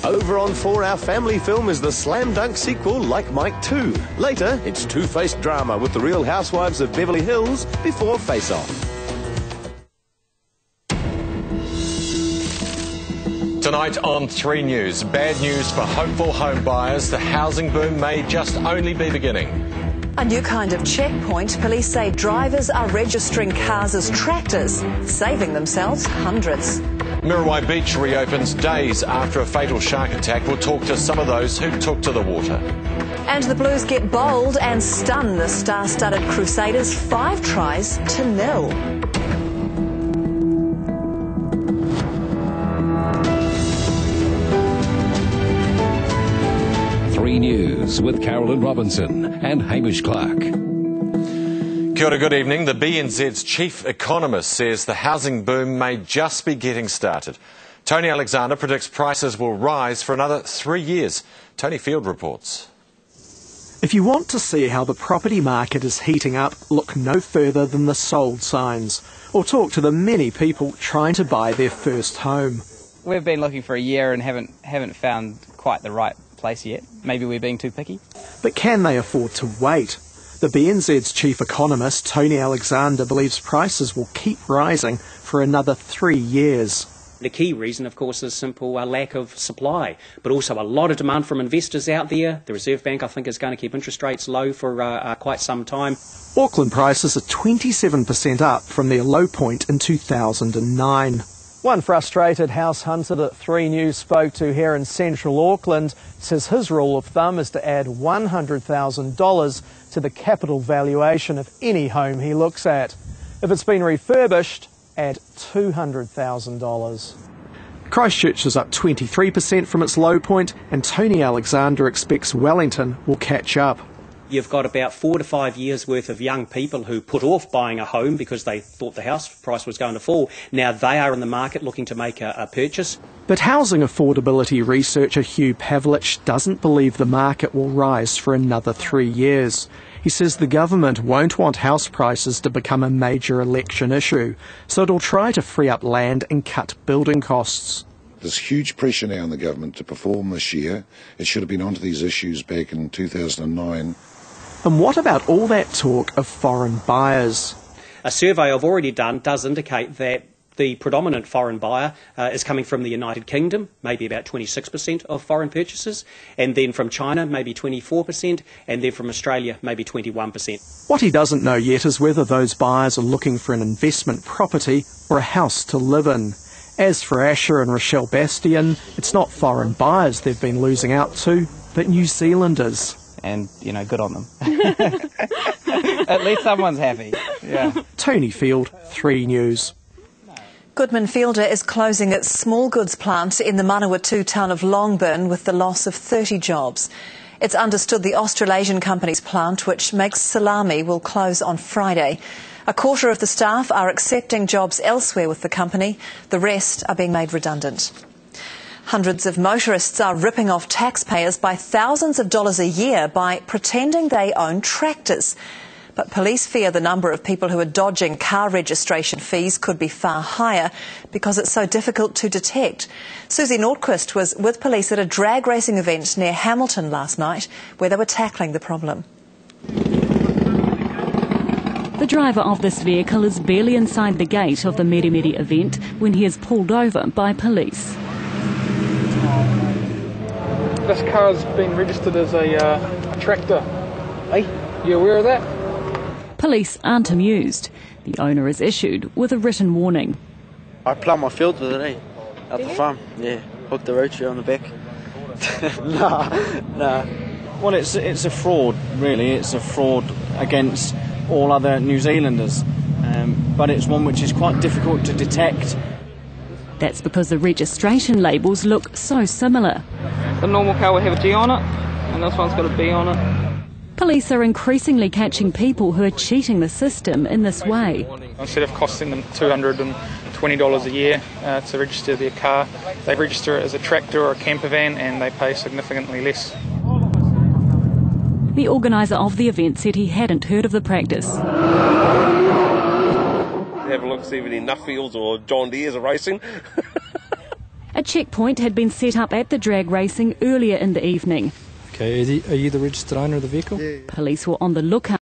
Over on 4, our family film is the slam dunk sequel Like Mike 2. Later, it's two-faced drama with the Real Housewives of Beverly Hills before Face Off. Tonight on 3 News, bad news for hopeful home buyers. The housing boom may just only be beginning. A new kind of checkpoint. Police say drivers are registering cars as tractors, saving themselves hundreds. Muriwai Beach reopens days after a fatal shark attack. We'll talk to some of those who took to the water. And the Blues get bold and stun the star-studded Crusaders 5 tries to 0. News with Carolyn Robinson and Hamish Clark. Kia ora, good evening. The BNZ's chief economist says the housing boom may just be getting started. Tony Alexander predicts prices will rise for another 3 years. Tony Field reports. If you want to see how the property market is heating up, look no further than the sold signs, or talk to the many people trying to buy their first home. We've been looking for a year and haven't found quite the right place yet. Maybe we're being too picky. But can they afford to wait? The BNZ's chief economist, Tony Alexander, believes prices will keep rising for another 3 years. The key reason, of course, is simple lack of supply, but also a lot of demand from investors out there. The Reserve Bank, I think, is going to keep interest rates low for quite some time. Auckland prices are 27% up from their low point in 2009. One frustrated house hunter that 3 News spoke to here in central Auckland says his rule of thumb is to add $100,000 to the capital valuation of any home he looks at. If it's been refurbished, add $200,000. Christchurch is up 23% from its low point, and Tony Alexander expects Wellington will catch up. You've got about 4 to 5 years worth of young people who put off buying a home because they thought the house price was going to fall. Now they are in the market looking to make a purchase. But housing affordability researcher Hugh Pavlich doesn't believe the market will rise for another 3 years. He says the government won't want house prices to become a major election issue, so it'll try to free up land and cut building costs. There's huge pressure now on the government to perform this year. It should have been onto these issues back in 2009. And what about all that talk of foreign buyers? A survey I've already done does indicate that the predominant foreign buyer is coming from the United Kingdom, maybe about 26% of foreign purchases, and then from China, maybe 24%, and then from Australia, maybe 21%. What he doesn't know yet is whether those buyers are looking for an investment property or a house to live in. As for Asher and Rochelle Bastian, it's not foreign buyers they've been losing out to, but New Zealanders. And, you know, good on them. At least someone's happy. Yeah. Tony Field, 3 News. Goodman Fielder is closing its small goods plant in the Manawatu town of Longburn with the loss of 30 jobs. It's understood the Australasian company's plant, which makes salami, will close on Friday. A quarter of the staff are accepting jobs elsewhere with the company. The rest are being made redundant. Hundreds of motorists are ripping off taxpayers by thousands of dollars a year by pretending they own tractors. But police fear the number of people who are dodging car registration fees could be far higher because it's so difficult to detect. Susie Nordquist was with police at a drag racing event near Hamilton last night where they were tackling the problem. The driver of this vehicle is barely inside the gate of the Meremere event when he is pulled over by police. This car's been registered as a tractor. Hey, you aware of that? Police aren't amused. The owner is issued with a written warning. I plough my fields with it, out the farm. Yeah, hook the rotary on the back. Nah. Well, it's a fraud, really. It's a fraud against all other New Zealanders, but it's one which is quite difficult to detect. That's because the registration labels look so similar. The normal car will have a G on it, and this one's got a B on it. Police are increasingly catching people who are cheating the system in this way. Instead of costing them $220 a year to register their car, they register it as a tractor or a camper van and they pay significantly less. The organiser of the event said he hadn't heard of the practice. Have a look, see if any Nuffields or John Deeres are racing. A checkpoint had been set up at the drag racing earlier in the evening. Okay, are you the registered owner of the vehicle? Police were on the lookout